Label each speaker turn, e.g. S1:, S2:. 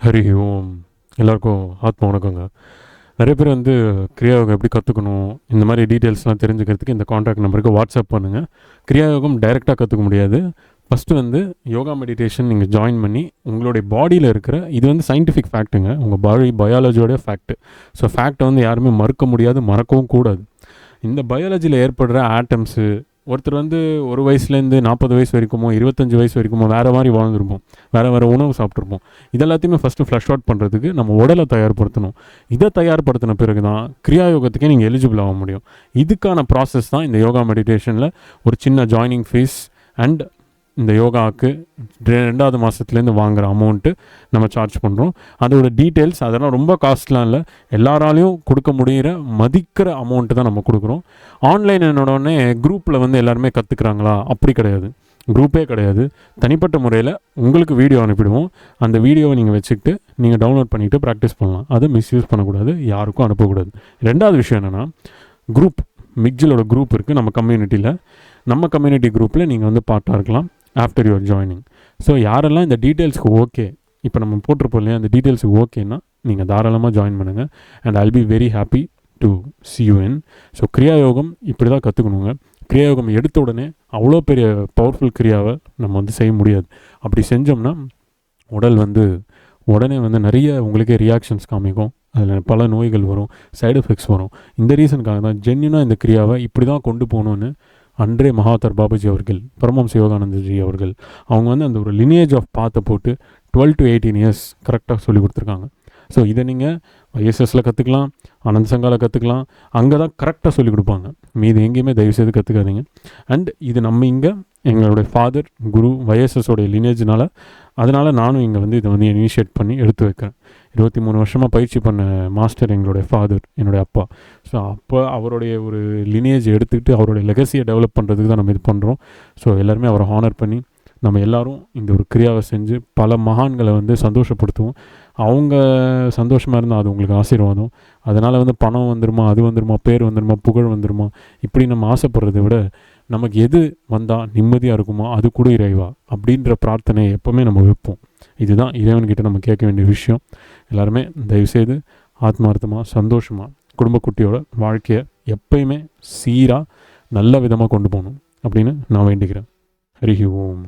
S1: ஹரி ஓம். எல்லாருக்கும் ஆத்மா வணக்கங்க. நிறைய பேர் வந்து கிரியாயோகம் எப்படி கற்றுக்கணும் இந்த மாதிரி டீட்டெயில்ஸ்லாம் தெரிஞ்சுக்கிறதுக்கு இந்த காண்டாக்ட் நம்பருக்கு வாட்ஸ்அப் பண்ணுங்கள். கிரியாயோகம் டைரெக்டாக கற்றுக்க முடியாது. ஃபஸ்ட்டு வந்து யோகா மெடிடேஷன் நீங்கள் ஜாயின் பண்ணி உங்களுடைய பாடியில் இருக்கிற இது வந்து சயின்டிஃபிக் ஃபேக்ட்டுங்க, உங்கள் பாடி பயாலஜியோட ஃபேக்ட்டு. ஸோ ஃபேக்ட்டை வந்து யாருமே மறுக்க முடியாது, மறக்கவும் கூடாது. இந்த பயாலஜியில் ஏற்படுற ஆட்டம்ஸு, ஒருத்தர் வந்து ஒரு வயசுலேருந்து 40 வயசு வரைக்குமோ 25 வயசு வரைக்குமோ வேறு மாதிரி வாழ்ந்துருப்போம், வேறு உணவு சாப்பிட்ருப்போம். இதெல்லாத்தையுமே ஃபஸ்ட்டு ஃப்ளஷ் அவுட் பண்ணுறதுக்கு நம்ம உடலை தயார்படுத்தணும். இதை தயார்படுத்தின பிறகு தான் கிரியாயோகத்துக்கே நீங்கள் எலிஜிபிள் ஆக முடியும். இதுக்கான ப்ராசஸ் தான் இந்த யோகா மெடிடேஷனில் ஒரு சின்ன ஜாயினிங் ஃபீஸ் அண்ட் இந்த யோகாவுக்கு 2வது மாதத்துலேருந்து வாங்குகிற அமௌண்ட்டு நம்ம சார்ஜ் பண்ணுறோம். அதோட டீட்டெயில்ஸ் அதெல்லாம் ரொம்ப காஸ்ட்லாம் இல்லை, எல்லாராலையும் கொடுக்க முடிகிற மதிக்கிற அமௌண்ட்டு தான் நம்ம கொடுக்குறோம். ஆன்லைன் என்னோடனே குரூப்பில் வந்து எல்லாருமே கற்றுக்குறாங்களா? அப்படி கிடையாது, குரூப்பே கிடையாது. தனிப்பட்ட முறையில் உங்களுக்கு வீடியோ அனுப்பிடுவோம். அந்த வீடியோவை நீங்கள் வச்சுக்கிட்டு நீங்கள் டவுன்லோட் பண்ணிவிட்டு ப்ராக்டிஸ் பண்ணலாம். அதை மிஸ்யூஸ் பண்ணக்கூடாது, யாருக்கும் அனுப்பக்கூடாது. 2வது விஷயம் என்னென்னா, குரூப் மிக்ஜிலோட குரூப் இருக்குது நம்ம கம்யூனிட்டியில். நம்ம கம்யூனிட்டி குரூப்பில் நீங்கள் வந்து பார்ட்டாக இருக்கலாம் ஆஃப்டர் யுவர் ஜாயினிங். ஸோ யாரெல்லாம் இந்த டீட்டெயில்ஸ்க்கு ஓகே, இப்போ நம்ம போட்டிருப்போம் இல்லையா, அந்த டீட்டெயில்ஸுக்கு ஓகேன்னா நீங்கள் தாராளமாக ஜாயின் பண்ணுங்கள். And I'll be very happy to see you in. So கிரியாயோகம் இப்படி தான் கற்றுக்கணுங்க. கிரியாயோகம் எடுத்த உடனே அவ்வளோ பெரிய பவர்ஃபுல் கிரியாவை நம்ம வந்து செய்ய முடியாது. அப்படி செஞ்சோம்னா உடல் வந்து உடனே வந்து நிறைய உங்களுக்கே ரியாக்ஷன்ஸ் காமிக்கும், அதில் பல நோய்கள் வரும், சைடு எஃபெக்ட்ஸ் வரும். இந்த ரீசனுக்காக தான் ஜென்யூனாக இந்த கிரியாவை இப்படி தான் கொண்டு போகணுன்னு அன்றே மகாதர் பாபாஜி அவர்கள், பரமஹம்ச யோகானந்தஜி அவர்கள், அவங்க வந்து அந்த ஒரு லினியேஜ் ஆஃப் பாத்தை போட்டு 12 to 18 இயர்ஸ் கரெக்டாக சொல்லி கொடுத்துருக்காங்க. ஸோ இதை நீங்கள் ஐஎஸ்எஸில் கற்றுக்கலாம், ஆனந்த் சங்காவில் கற்றுக்கலாம், அங்கே தான் கரெக்டாக சொல்லிக் கொடுப்பாங்க. மீது எங்கேயுமே தயவுசெய்து கற்றுக்காதீங்க. அண்ட் இது நம்ம இங்கே எங்களுடைய ஃபாதர் குரு வைஎஸ்எஸோடைய லினேஜ்னால், அதனால் நானும் இங்கே வந்து இதை வந்து இனிஷியேட் பண்ணி எடுத்து வைக்கிறேன். 23 வருஷமாக பயிற்சி பண்ண மாஸ்டர் எங்களுடைய ஃபாதர், என்னுடைய அப்பா. ஸோ அப்போ அவருடைய ஒரு லினேஜ் எடுத்துக்கிட்டு அவருடைய லெகசியை டெவலப் பண்ணுறதுக்கு தான் நம்ம இது பண்ணுறோம். ஸோ எல்லாருமே அவரை ஹானர் பண்ணி நம்ம எல்லோரும் இந்த ஒரு கிரியாவை செஞ்சு பல மகான்களை வந்து சந்தோஷப்படுத்துவோம். அவங்க சந்தோஷமாக இருந்தால் அது உங்களுக்கு ஆசீர்வாதம். அதனால் வந்து பணம் வந்துருமா, அது வந்துருமா, பேர் வந்துருமா, புகழ் வந்துருமா, இப்படி நம்ம ஆசைப்படுறதை விட நமக்கு எது வந்தால் நிம்மதியாக இருக்குமோ அது கூட இறைவா அப்படின்ற பிரார்த்தனையை எப்போவுமே நம்ம வைப்போம். இதுதான் இறைவன்கிட்ட நம்ம கேட்க வேண்டிய விஷயம். எல்லாருமே தயவுசெய்து ஆத்மார்த்தமாக சந்தோஷமாக குடும்ப குட்டியோட வாழ்க்கையை எப்பயுமே சீராக நல்ல விதமாக கொண்டு போகணும் அப்படின்னு நான் வேண்டிக்கிறேன். ஹரி ஓம்.